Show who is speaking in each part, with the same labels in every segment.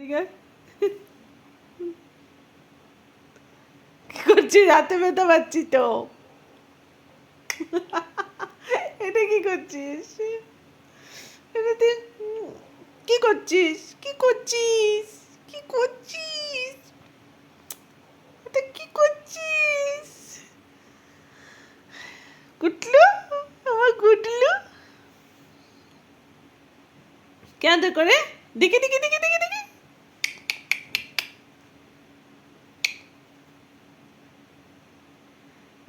Speaker 1: কি করছিস? হাতে ব্যথা পাচ্ছি তো। এটা কি করছিস? এটা তুই কি করছিস? কি করছিস? কি করছিস? এটা কি করছিস? গুটলু, আমার গুটলু কেন করে? দেখি দেখি দেখি দেখি দেখি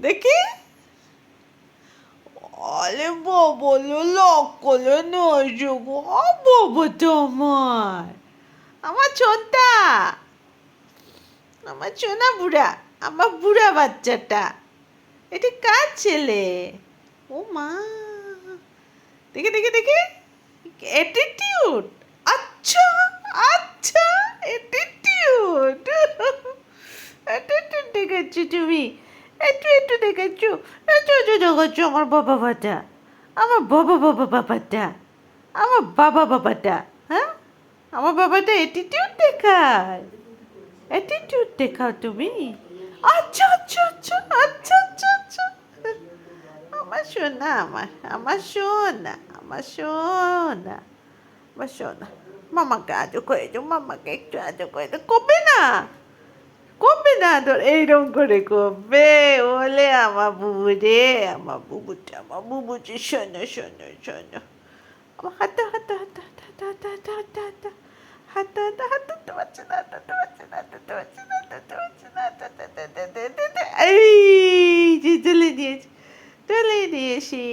Speaker 1: দেখি। আরে বাবা লাগ করে নয় গো, বাবা তো আমার ছোনটা, আমার সোনা বুড়া, আমার বুড়া বাচ্চাটা। এটা কার ছেলে? ও মা, দেখে দেখে দেখে, অ্যাটিটিউড। আচ্ছা, আচ্ছা, অ্যাটিটিউড। অ্যাটিটিউড দেখাচ্ছ তুমি, একটু একটু দেখাচ্ছ, একটু একটু দেখাচ্ছ আমার বাবা বাবাটা, আমার বাবা বাবা বাবাটা, আমার বাবা বাবাটা। হ্যাঁ, আমার বাবাটা অ্যাটিটিউড দেখায়, অ্যাটিটিউড দেখাও তুমি। আচ্ছা আচ্ছা আচ্ছা আচ্ছা আচ্ছা আচ্ছা। আমার সোনা, আমার সোনা, আমার সোনা, আমার সোনা। মামাকে আজও করে দাও, মামাকে একটু আজও করে দাও। কবে না, কবে না তোর এইরকম করে কবে? ওলে আমার বুবু রে, আমার বুবুটা, আমার বুবুটি, শোনো শোনো শোনো। আমার হাতে হাতে হাতে হাতে হাতে হাতে হাতে হাতে হাতে হাতে হাতে হাতে পারছে না, হাতে পারছে না, হাতে পারছে না, হাতে পারছে না, এই যে তুলে নিয়েছি, তুলে নিয়েছি।